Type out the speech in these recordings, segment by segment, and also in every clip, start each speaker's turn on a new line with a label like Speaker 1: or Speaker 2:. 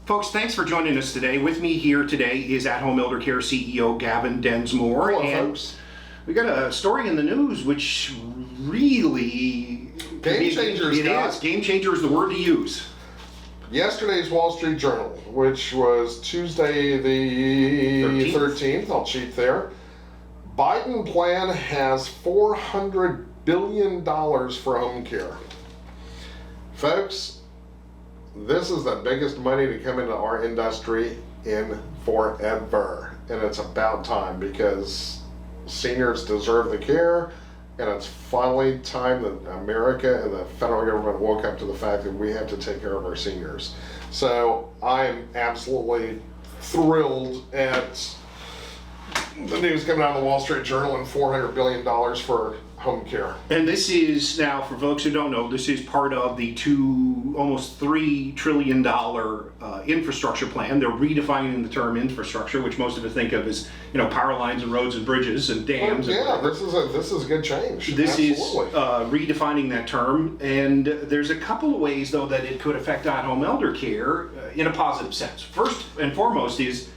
Speaker 1: Folks, thanks for joining us today. With me here today is At Home Elder Care CEO Gavin Densmore.
Speaker 2: Hello,
Speaker 1: and
Speaker 2: folks.
Speaker 1: We got a story in the news which really...
Speaker 2: Game changers,
Speaker 1: It
Speaker 2: Scott.
Speaker 1: is. Game changer is the word to use.
Speaker 2: Yesterday's Wall Street Journal, which was Tuesday the 13th, I'll cheat there. Biden plan has $400 billion for home care. Folks, this is the biggest money to come into our industry in forever. And it's about time because seniors deserve the care. And it's finally time that America and the federal government woke up to the fact that we have to take care of our seniors. So I am absolutely thrilled at the news coming out of the Wall Street Journal and $400 billion for home care.
Speaker 1: And this is, now for folks who don't know, this is part of the almost $3 trillion infrastructure plan. They're redefining the term infrastructure, which most of us think of as, power lines and roads and bridges and dams.
Speaker 2: Yeah, this is a good change.
Speaker 1: This
Speaker 2: Absolutely.
Speaker 1: is redefining that term, and there's a couple of ways, though, that it could affect at-home elder care in a positive sense. First and foremost is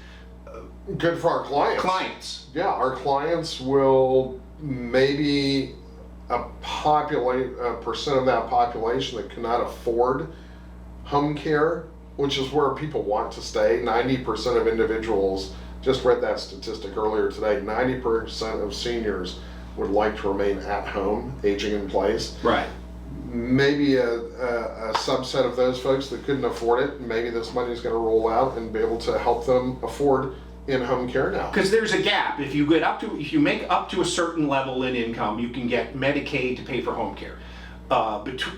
Speaker 2: good for our clients. Yeah, our clients will maybe a percent of that population that cannot afford home care, which is where people want to stay. 90% of individuals, just read that statistic earlier today, 90% of seniors would like to remain at home, aging in place.
Speaker 1: right.
Speaker 2: Maybe a subset of those folks that couldn't afford it, maybe this money is going to roll out and be able to help them afford in-home care now.
Speaker 1: Because there's a gap. If you make up to a certain level in income, you can get Medicaid to pay for home care.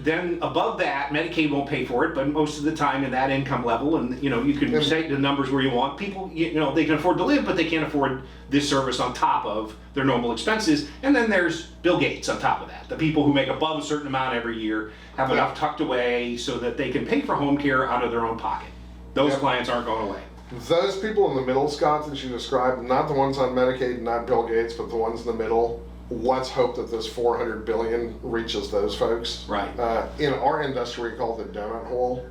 Speaker 1: Then above that, Medicaid won't pay for it, but most of the time in that income level, and you can say the numbers where you want. People, they can afford to live, but they can't afford this service on top of their normal expenses. And then there's Bill Gates on top of that. The people who make above a certain amount every year have enough tucked away so that they can pay for home care out of their own pocket. Those clients aren't going away.
Speaker 2: Those people in the middle, Scott, that you described, not the ones on Medicaid, not Bill Gates, but the ones in the middle, let's hope that this $400 billion reaches those folks.
Speaker 1: Right.
Speaker 2: In our industry, we call it the donut hole,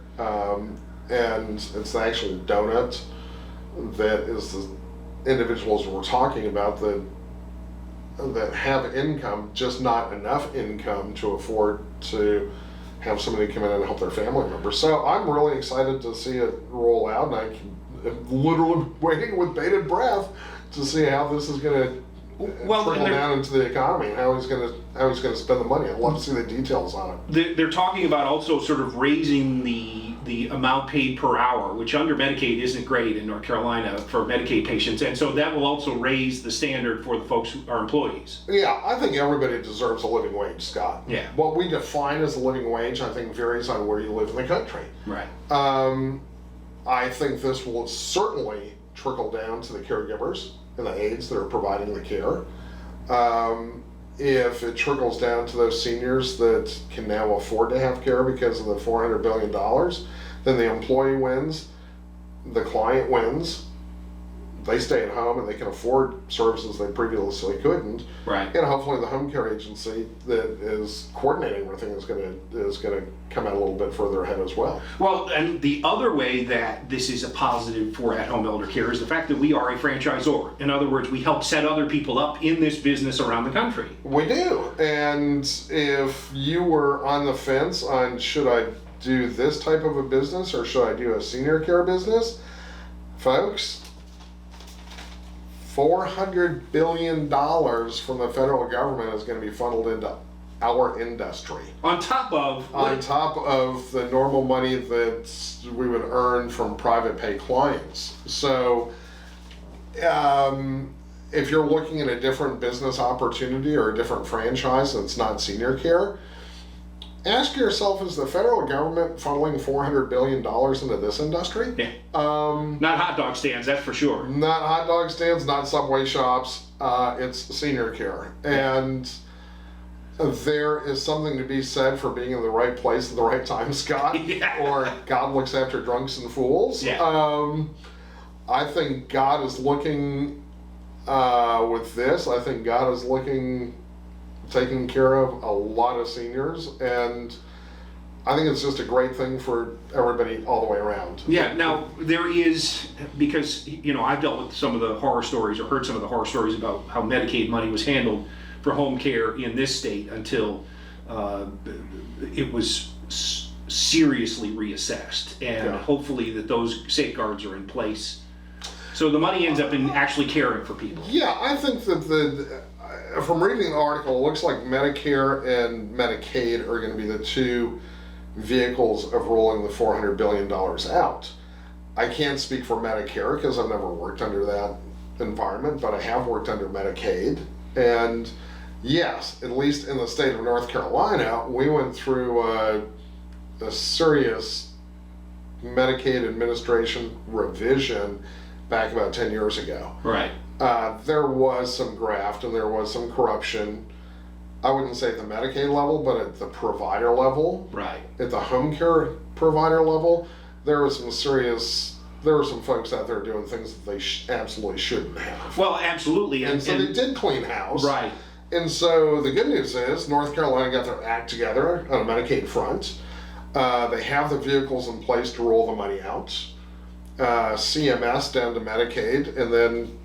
Speaker 2: and it's actually donut that is the individuals we're talking about that have income, just not enough income to afford to have somebody come in and help their family members. So I'm really excited to see it roll out, and I'm literally waiting with bated breath to see how this is going to trickle down into the economy and how he's going to spend the money. I'd love to see the details on
Speaker 1: it. They're talking about also sort of raising the amount paid per hour, which under Medicaid isn't great in North Carolina for Medicaid patients, and so that will also raise the standard for the folks who are employees.
Speaker 2: Yeah, I think everybody deserves a living wage, Scott.
Speaker 1: Yeah.
Speaker 2: What we define as a living wage, I think, varies on where you live in the country.
Speaker 1: Right.
Speaker 2: I think this will certainly trickle down to the caregivers and the aides that are providing the care. If it trickles down to those seniors that can now afford to have care because of the $400 billion, then the employee wins, the client wins, they stay at home and they can afford services they previously couldn't.
Speaker 1: Right.
Speaker 2: And hopefully the home care agency that is coordinating everything is going to come out a little bit further ahead as well.
Speaker 1: Well, and the other way that this is a positive for at-home elder care is the fact that we are a franchisor. In other words, we help set other people up in this business around the country.
Speaker 2: We do. And if you were on the fence on should I do this type of a business or should I do a senior care business, folks, $400 billion from the federal government is going to be funneled into our industry.
Speaker 1: On top of
Speaker 2: the normal money that we would earn from private pay clients. So if you're looking at a different business opportunity or a different franchise that's not senior care, ask yourself, is the federal government funneling $400 billion into this industry?
Speaker 1: Yeah. Not hot dog stands, that's for sure.
Speaker 2: Not hot dog stands, not Subway shops. It's senior care. And there is something to be said for being in the right place at the right time, Scott.
Speaker 1: Yeah.
Speaker 2: Or God looks after drunks and fools.
Speaker 1: Yeah.
Speaker 2: I think God is looking with this. I think God is looking taking care of a lot of seniors, and I think it's just a great thing for everybody all the way around.
Speaker 1: Yeah, now there is, because, I've dealt with some of the horror stories or heard some of the horror stories about how Medicaid money was handled for home care in this state until it was seriously reassessed. And hopefully that those safeguards are in place. So the money ends up in actually caring for people.
Speaker 2: Yeah, I think that from reading the article, it looks like Medicare and Medicaid are going to be the two vehicles of rolling the $400 billion out. I can't speak for Medicare because I've never worked under that environment, but I have worked under Medicaid. And yes, at least in the state of North Carolina, we went through a serious Medicaid administration revision back about 10 years ago.
Speaker 1: Right.
Speaker 2: There was some graft and there was some corruption. I wouldn't say at the Medicaid level, but at the provider level,
Speaker 1: Right.
Speaker 2: at the home care provider level, there were some folks out there doing things that they absolutely shouldn't have.
Speaker 1: Well, absolutely.
Speaker 2: And so they did clean house.
Speaker 1: Right.
Speaker 2: And so the good news is North Carolina got their act together on a Medicaid front. They have the vehicles in place to roll the money out. CMS down to Medicaid, and then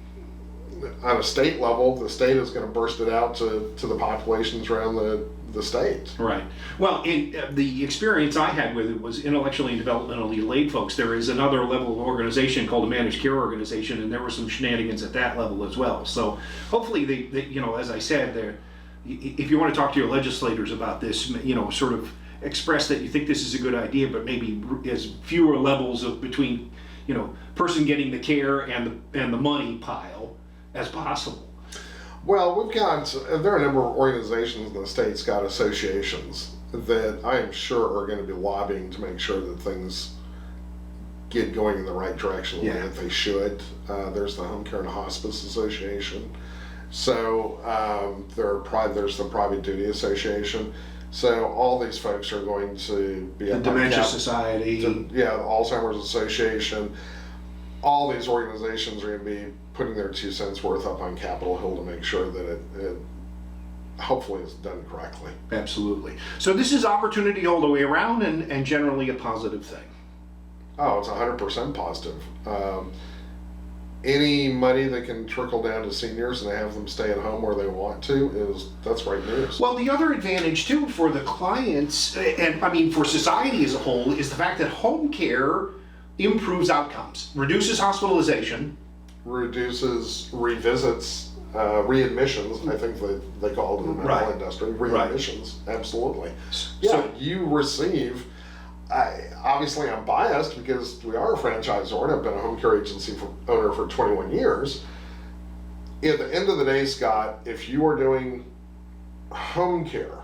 Speaker 2: on a state level, the state is going to burst it out to the populations around the state.
Speaker 1: Right. Well, the experience I had with it was intellectually and developmentally delayed folks. There is another level of organization called a managed care organization, and there were some shenanigans at that level as well. So hopefully, they as I said, if you want to talk to your legislators about this, sort of express that you think this is a good idea, but maybe as fewer levels of between, person getting the care and the money pile as possible.
Speaker 2: Well, there are a number of organizations in the state's got associations that I am sure are going to be lobbying to make sure that things get going in the right direction the way that they should. There's the Home Care and Hospice Association. So there's the Private Duty Association. So all these folks are going to be
Speaker 1: the Dementia Society.
Speaker 2: The Alzheimer's Association. All these organizations are going to be putting their 2 cents worth up on Capitol Hill to make sure that it hopefully is done correctly.
Speaker 1: Absolutely. So this is opportunity all the way around and generally a positive thing.
Speaker 2: Oh, it's 100% positive. Any money that can trickle down to seniors and have them stay at home where they want to that's great news.
Speaker 1: Well, the other advantage too for the clients and for society as a whole is the fact that home care improves outcomes, reduces hospitalization,
Speaker 2: reduces revisits, readmissions, I think they call it in the medical industry, readmissions, absolutely. Yeah, so you receive, obviously I'm biased because we are a franchisor and I've been a home care agency owner for 21 years. At the end of the day, Scott, if you are doing home care,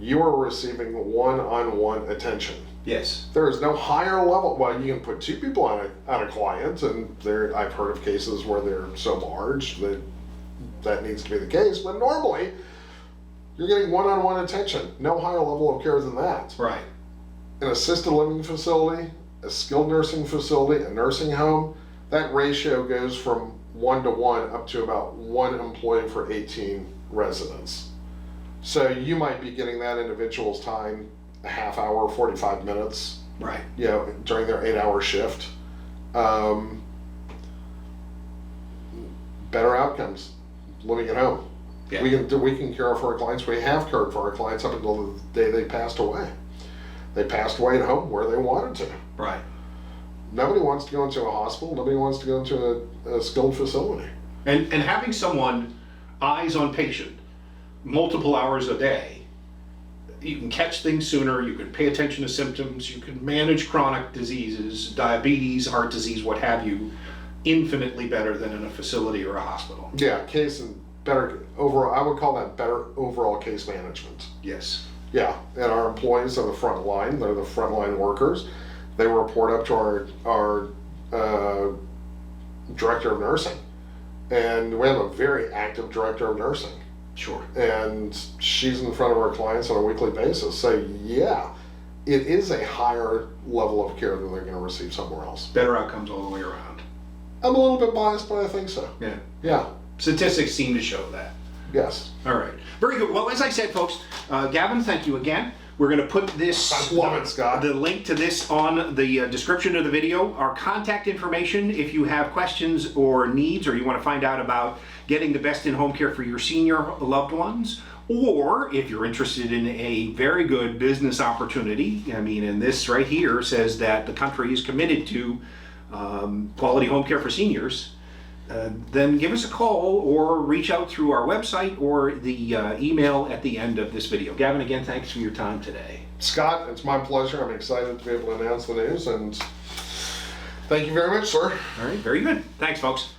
Speaker 2: you are receiving one-on-one attention.
Speaker 1: Yes.
Speaker 2: There is no higher level. Well, you can put 2 people on a client, and I've heard of cases where they're so large that needs to be the case. But normally, you're getting one-on-one attention. No higher level of care than that.
Speaker 1: Right.
Speaker 2: An assisted living facility, a skilled nursing facility, a nursing home, that ratio goes from 1-to-1 up to about 1 employee for 18 residents. So you might be getting that individual's time a half hour, 45 minutes.
Speaker 1: Right.
Speaker 2: During their 8-hour shift. Better outcomes living at home. Yeah. We can care for our clients. We have cared for our clients up until the day they passed away. They passed away at home where they wanted to.
Speaker 1: Right.
Speaker 2: Nobody wants to go into a hospital. Nobody wants to go into a skilled facility.
Speaker 1: And having someone eyes on patient multiple hours a day, you can catch things sooner, you can pay attention to symptoms, you can manage chronic diseases, diabetes, heart disease, what have you, infinitely better than in a facility or a hospital.
Speaker 2: Yeah, better overall, I would call that better overall case management.
Speaker 1: Yes.
Speaker 2: Yeah, and our employees are the front line, they're the frontline workers. They report up to our director of nursing. And we have a very active director of nursing.
Speaker 1: Sure.
Speaker 2: And she's in front of our clients on a weekly basis. So yeah, it is a higher level of care than they're going to receive somewhere else.
Speaker 1: Better outcomes all the way around.
Speaker 2: I'm a little bit biased, but I think so.
Speaker 1: Yeah.
Speaker 2: Yeah.
Speaker 1: Statistics seem to show that.
Speaker 2: Yes.
Speaker 1: All right. Very good. Well, as I said, folks, Gavin, thank you again. We're going to put this,
Speaker 2: I love it, Scott.
Speaker 1: the link to this on the description of the video. Our contact information, if you have questions or needs, or you want to find out about getting the best in home care for your senior loved ones, or if you're interested in a very good business opportunity. I mean, and this right here says that the country is committed to quality home care for seniors. Then give us a call or reach out through our website or the email at the end of this video. Gavin, again, thanks for your time today.
Speaker 2: Scott, it's my pleasure. I'm excited to be able to announce the news, and thank you very much, sir.
Speaker 1: All right, very good. Thanks, folks.